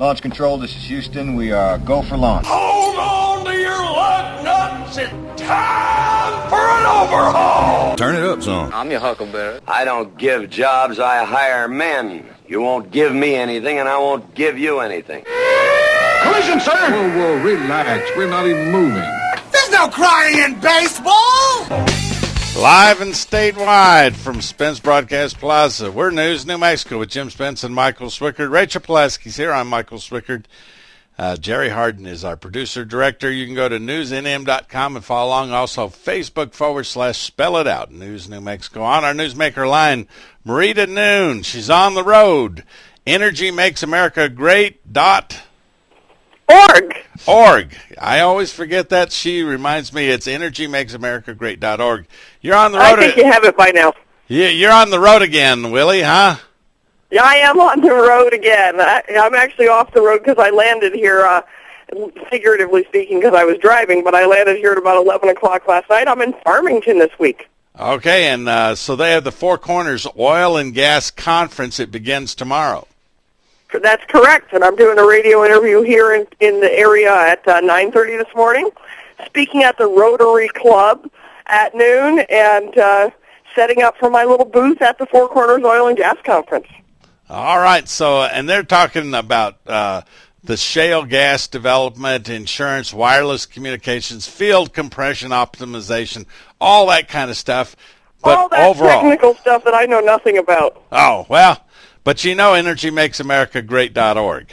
Launch control, this is Houston. We are go for launch. Hold on to your lug nuts. It's time for an overhaul. Turn it up, son. I'm your huckleberry. I don't give jobs, I hire men. You won't give me anything, and I won't give you anything. Collision, sir. Whoa, relax. We're not even moving. There's no crying in baseball. Live and statewide from Spence Broadcast Plaza. We're News New Mexico with Jim Spence and Michael Swickard. Rachel Pulaski's here. I'm Michael Swickard. Jerry Harden is our producer-director. You can go to newsnm.com and follow along. Also, Facebook.com/spell it out, News New Mexico. On our Newsmaker line, Marita Noon. She's on the road. Energy Makes America Great. Org. I always forget that. She reminds me it's energymakesamericagreat.org. You're on the road. I think you have it by now. You're on the road again, Willie, huh? Yeah, I am on the road again. I'm actually off the road because I landed here, figuratively speaking, because I was driving, but I landed here at about 11 o'clock last night. I'm in Farmington this week. Okay, and so they have the Four Corners Oil and Gas Conference. It begins tomorrow. That's correct, and I'm doing a radio interview here in the area at 9:30 this morning, speaking at the Rotary Club at noon, and setting up for my little booth at the Four Corners Oil and Gas Conference. All right, so, and they're talking about the shale gas development, insurance, wireless communications, field compression optimization, all that kind of stuff. But all that overall, technical stuff that I know nothing about. Oh, well, but you know energymakesamericagreat.org.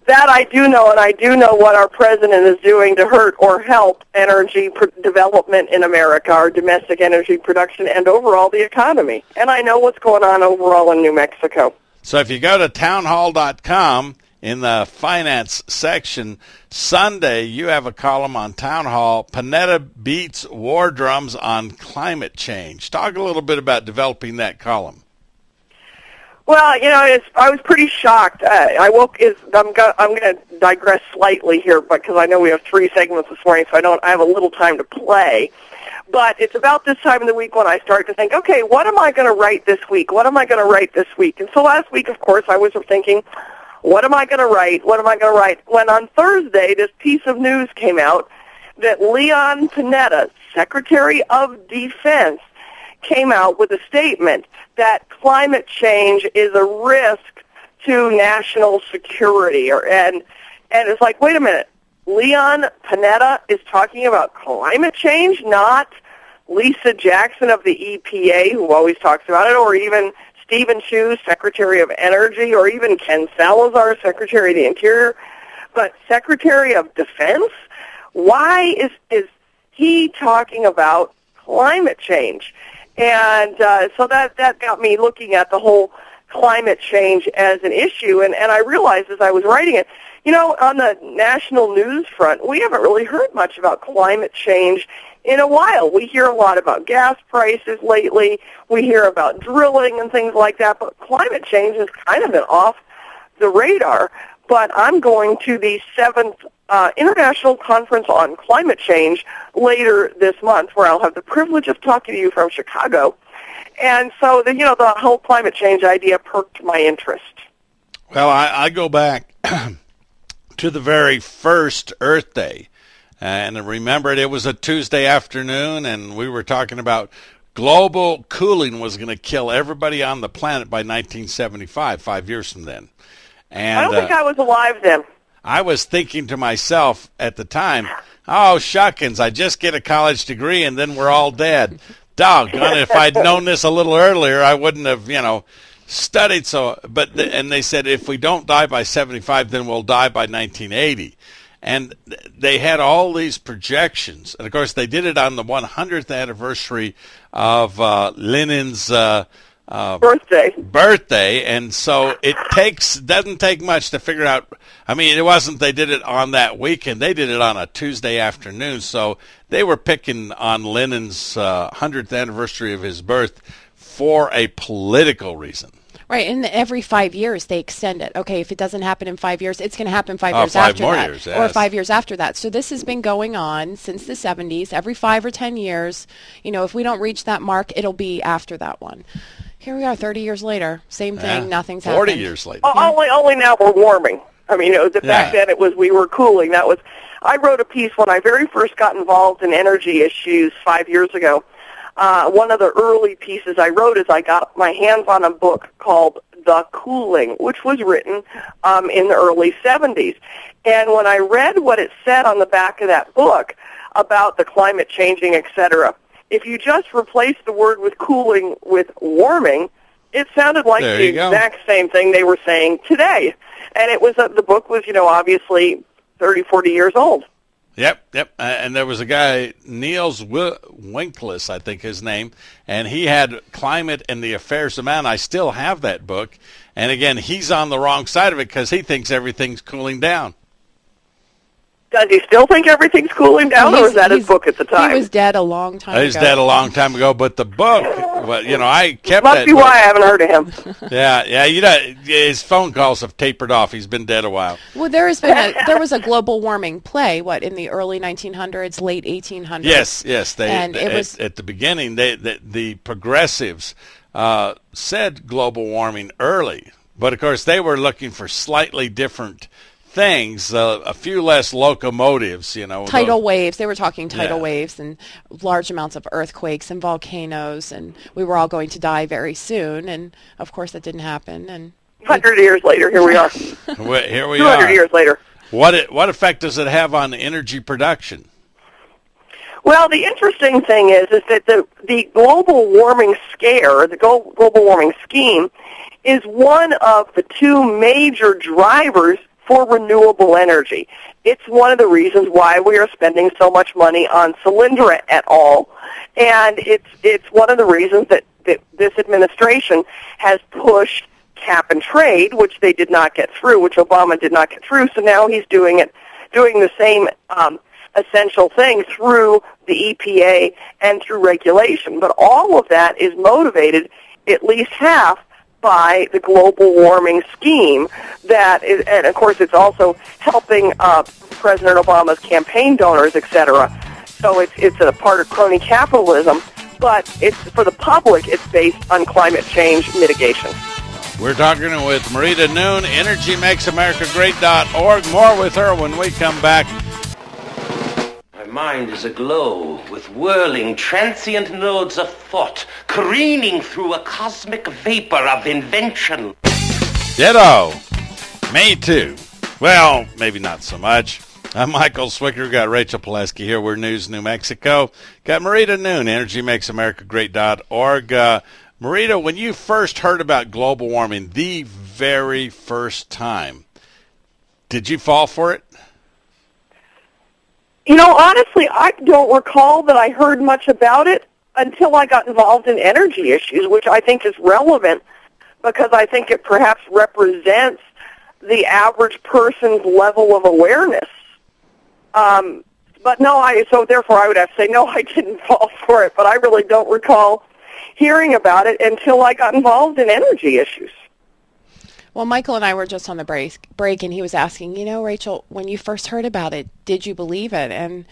That I do know, and I do know what our president is doing to hurt or help energy development in America, our domestic energy production, and overall the economy. And I know what's going on overall in New Mexico. So if you go to townhall.com in the finance section, Sunday you have a column on Town Hall, Panetta Beats War Drums on Climate Change. Talk a little bit about developing that column. Well, you know, I was pretty shocked. I'm going to digress slightly here, because I know we have 3 segments this morning, so I have a little time to play. But it's about this time of the week when I start to think, okay, what am I going to write this week? What am I going to write this week? And so last week, of course, I was thinking, what am I going to write? What am I going to write? When on Thursday, this piece of news came out that Leon Panetta, Secretary of Defense, came out with a statement that climate change is a risk to national security. And it's like, wait a minute, Leon Panetta is talking about climate change, not Lisa Jackson of the EPA, who always talks about it, or even Stephen Chu, Secretary of Energy, or even Ken Salazar, Secretary of the Interior, but Secretary of Defense? Why is he talking about climate change? And so that got me looking at the whole climate change as an issue, and I realized as I was writing it, you know, on the national news front, we haven't really heard much about climate change in a while. We hear a lot about gas prices lately. We hear about drilling and things like that, but climate change has kind of been off the radar. But I'm going to the 7th International Conference on Climate Change later this month, where I'll have the privilege of talking to you from Chicago. And so, the whole climate change idea perked my interest. Well, I go back to the very first Earth Day. And remember, it was a Tuesday afternoon, and we were talking about global cooling was going to kill everybody on the planet by 1975, 5 years from then. And I don't think I was alive then. I was thinking to myself at the time, oh, shuckins, I just get a college degree and then we're all dead. Doggone it, if I'd known this a little earlier, I wouldn't have, studied so. But and they said if we don't die by 75, then we'll die by 1980. And they had all these projections. And, of course, they did it on the 100th anniversary of Lenin's birthday, and so it doesn't take much to figure out. I mean, it wasn't they did it on that weekend. They did it on a Tuesday afternoon, so they were picking on Lenin's 100th anniversary of his birth for a political reason. Right, and every 5 years they extend it. Okay, if it doesn't happen in 5 years, it's going to happen 5 years after that. Years, yes. Or 5 years after that. So this has been going on since the 70s. Every 5 or 10 years, if we don't reach that mark, it'll be after that one. Here we are 30 years later. Same thing, nothing's 40 happened. 40 years later. Only now we're warming. I mean, back then it was we were cooling. I wrote a piece when I very first got involved in energy issues 5 years ago. One of the early pieces I wrote is I got my hands on a book called The Cooling, which was written in the early 70s. And when I read what it said on the back of that book about the climate changing, etc., if you just replace the word with cooling with warming, it sounded like the exact same thing they were saying today. And it was the book was, obviously 30, 40 years old. Yep. And there was a guy, Niels Winkless, I think his name, and he had Climate and the Affairs of Man. I still have that book. And again, he's on the wrong side of it because he thinks everything's cooling down. Does he still think everything's cooling down, or was that his book at the time? He was dead a long time ago. He was dead a long time ago, but the book, I kept that Must be book. why I haven't heard of him. Yeah, his phone calls have tapered off. He's been dead a while. Well, there was a global warming play, in the early 1900s, late 1800s? Yes. It was at the beginning, the progressives said global warming early, but of course they were looking for slightly different things, a few less locomotives, Tidal waves. They were talking tidal waves and large amounts of earthquakes and volcanoes, and we were all going to die very soon. And of course, that didn't happen. And 100 years later, here we are. Here we 200 are. years later. What effect does it have on energy production? Well, the interesting thing is that the global warming scare, the global warming scheme, is one of the two major drivers for renewable energy. It's one of the reasons why we are spending so much money on Solyndra et al. And it's one of the reasons that this administration has pushed cap and trade, which they did not get through, which Obama did not get through. So now he's doing the same essential thing through the EPA and through regulation. But all of that is motivated, at least half, by the global warming scheme and of course it's also helping President Obama's campaign donors, etc. So it's a part of crony capitalism, but it's for the public, it's based on climate change mitigation. We're talking with Marita Noon, EnergyMakesAmericaGreat.org. More with her when we come back. My mind is aglow with whirling, transient nodes of thought, careening through a cosmic vapor of invention. Ditto. Me too. Well, maybe not so much. I'm Michael Swicker. Got Rachel Pileski here. We're News New Mexico. Got Marita Noon, EnergyMakesAmericaGreat.org. Marita, when you first heard about global warming, the very first time, did you fall for it? Honestly, I don't recall that I heard much about it until I got involved in energy issues, which I think is relevant because I think it perhaps represents the average person's level of awareness. But no, so therefore I would have to say, no, I didn't fall for it, but I really don't recall hearing about it until I got involved in energy issues. Well, Michael and I were just on the break, and he was asking, Rachel, when you first heard about it, did you believe it? And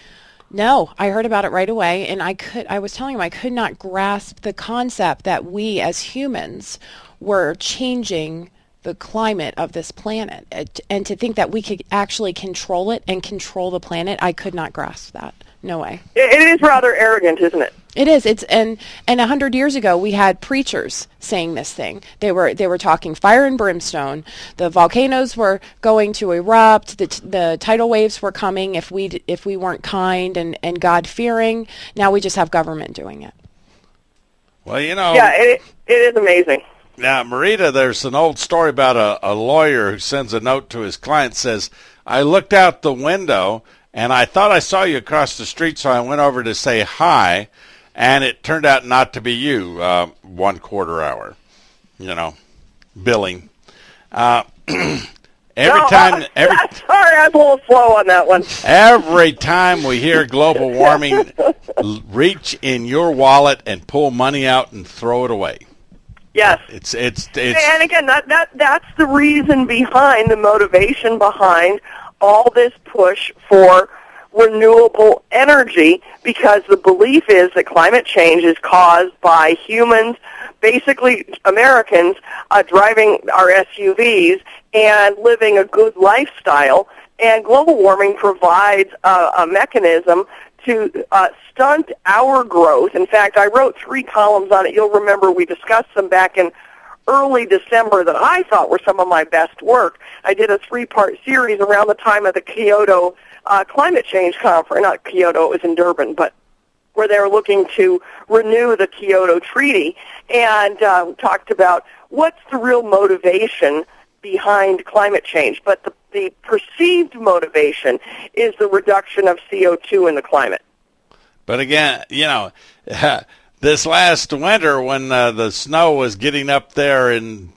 no, I heard about it right away, and I was telling him I could not grasp the concept that we as humans were changing the climate of this planet. And to think that we could actually control it and control the planet, I could not grasp that. No way. It is rather arrogant, isn't it? It is. And 100 years ago, we had preachers saying this thing. They were talking fire and brimstone. The volcanoes were going to erupt. The tidal waves were coming if we weren't kind and God-fearing. Now we just have government doing it. Well, Yeah, it is amazing. Now, Marita, there's an old story about a lawyer who sends a note to his client, says, I looked out the window and I thought I saw you across the street, so I went over to say hi, and it turned out not to be you, 1/4 hour, billing. Sorry, I was a little slow on that one. Every time we hear global warming, reach in your wallet and pull money out and throw it away. Yes. It's and again, that's the reason behind, the motivation behind all this push for renewable energy, because the belief is that climate change is caused by humans, basically Americans, driving our SUVs and living a good lifestyle. And global warming provides a mechanism to stunt our growth. In fact, I wrote 3 columns on it. You'll remember we discussed them back in early December that I thought were some of my best work. I did a 3-part series around the time of the Kyoto climate change conference. Not Kyoto, it was in Durban, but where they were looking to renew the Kyoto Treaty, and talked about what's the real motivation behind climate change. But the perceived motivation is the reduction of CO2 in the climate. But again, this last winter when the snow was getting up there in,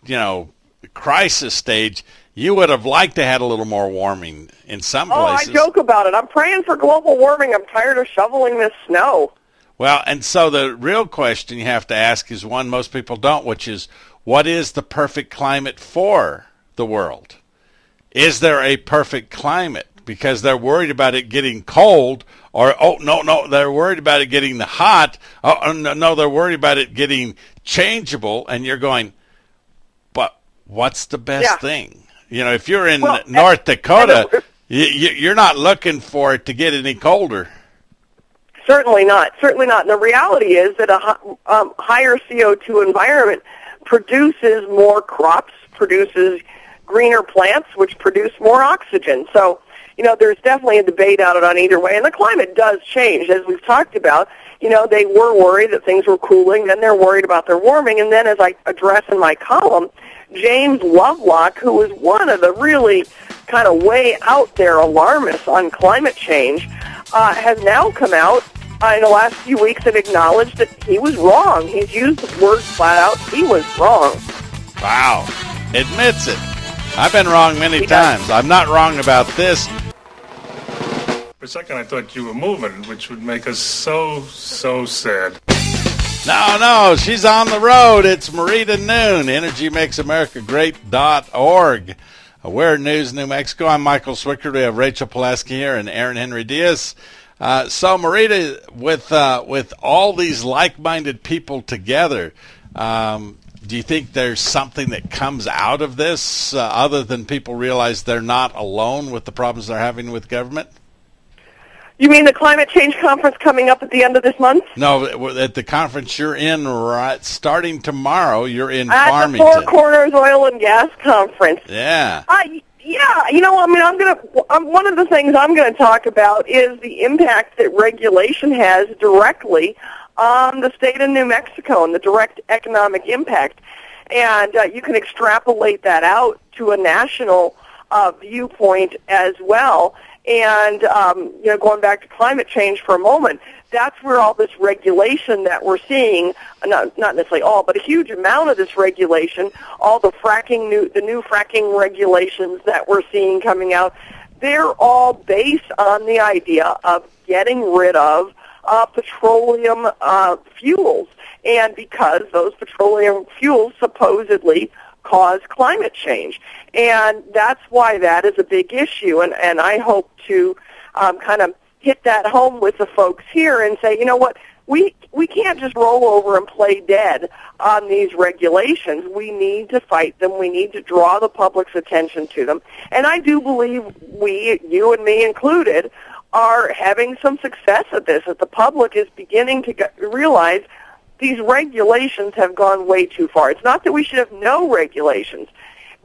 crisis stage, you would have liked to have a little more warming in some places. Oh, I joke about it. I'm praying for global warming. I'm tired of shoveling this snow. Well, and so the real question you have to ask is one most people don't, which is, what is the perfect climate for the world? Is there a perfect climate? Because they're worried about it getting cold, or, no, they're worried about it getting hot. Oh, no, they're worried about it getting changeable, and you're going, but what's the best thing? If you're in North Dakota, you're not looking for it to get any colder. Certainly not. Certainly not. And the reality is that a higher CO2 environment produces more crops, produces greener plants, which produce more oxygen. So, there's definitely a debate out on either way. And the climate does change, as we've talked about. They were worried that things were cooling, then they're worried about their warming. And then, as I address in my column, James Lovelock, who was one of the really kind of way out there alarmists on climate change, has now come out in the last few weeks and acknowledged that he was wrong. He's used the word flat out, he was wrong. Wow. Admits it. I've been wrong many times. I'm not wrong about this. For a second, I thought you were moving, which would make us so sad. No, she's on the road. It's Marita Noon, EnergyMakesAmericaGreat.org. We're News New Mexico. I'm Michael Swickard. We have Rachel Pulaski here and Aaron Henry Diaz. So, Marita, with all these like-minded people together, do you think there's something that comes out of this other than people realize they're not alone with the problems they're having with government? You mean the climate change conference coming up at the end of this month? No, at the conference you're in starting tomorrow. You're in at Farmington. At the Four Corners Oil and Gas Conference. Yeah. One of the things I'm going to talk about is the impact that regulation has directly on the state of New Mexico and the direct economic impact. And you can extrapolate that out to a national viewpoint as well. And, going back to climate change for a moment, that's where all this regulation that we're seeing, not necessarily all, but a huge amount of this regulation, all the new fracking regulations that we're seeing coming out, they're all based on the idea of getting rid of petroleum fuels. And because those petroleum fuels supposedly cause climate change. And that's why that is a big issue. And I hope to kind of hit that home with the folks here and say, you know what, we can't just roll over and play dead on these regulations. We need to fight them. We need to draw the public's attention to them. And I do believe we, you and me included, are having some success at this, that the public is beginning to realize these regulations have gone way too far. It's not that we should have no regulations,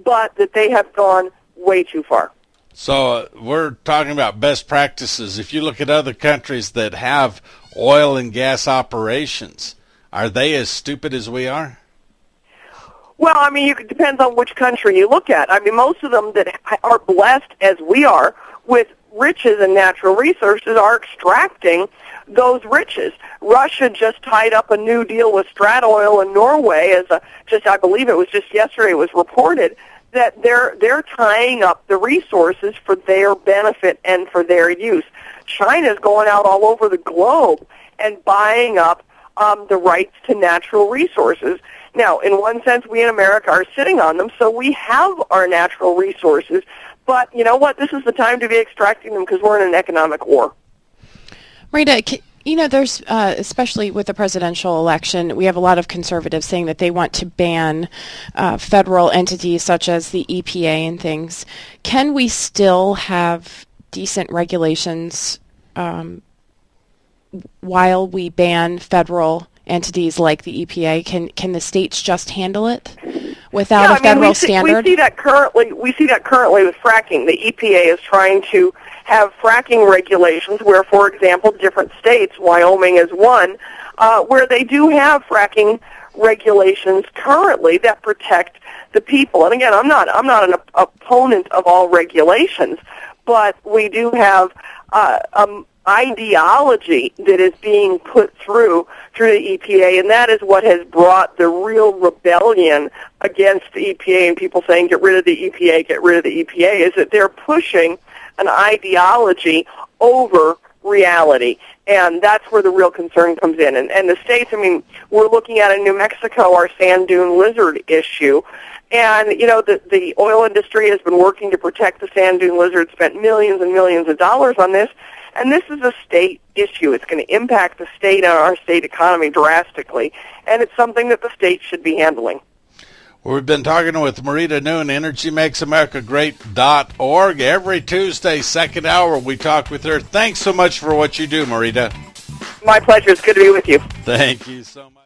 but that they have gone way too far. So we're talking about best practices. If you look at other countries that have oil and gas operations, are they as stupid as we are? Well, it depends on which country you look at. Most of them that are blessed as we are with riches and natural resources are extracting those riches. Russia just tied up a new deal with Statoil in Norway I believe it was just yesterday it was reported that they're tying up the resources for their benefit and for their use. China's going out all over the globe and buying up the rights to natural resources. Now, in one sense, we in America are sitting on them, so we have our natural resources. But you know what? This is the time to be extracting them because we're in an economic war. Marita, You know, there's, especially with the presidential election, we have a lot of conservatives saying that they want to ban federal entities such as the EPA and things. Can we still have decent regulations while we ban federal entities like the EPA? Can the states just handle it without a federal standard? We see that currently with fracking. The EPA is trying to have fracking regulations where, for example, different states, Wyoming is one, where they do have fracking regulations currently that protect the people. And again, I'm not an opponent of all regulations, but we do have ideology that is being put through the EPA, and that is what has brought the real rebellion against the EPA and people saying get rid of the EPA, get rid of the EPA, is that they're pushing an ideology over reality. And that's where the real concern comes in. And the states, I mean, we're looking at in New Mexico our Sand Dune Lizard issue. And, you know, the oil industry has been working to protect the Sand Dune Lizard, spent millions and millions of dollars on this. And this is a state issue. It's going to impact the state and our state economy drastically. And it's something that the state should be handling. Well, we've been talking with Marita Noon, EnergyMakesAmericaGreat.org. Every Tuesday, second hour, we talk with her. Thanks so much for what you do, Marita. My pleasure. It's good to be with you. Thank you so much.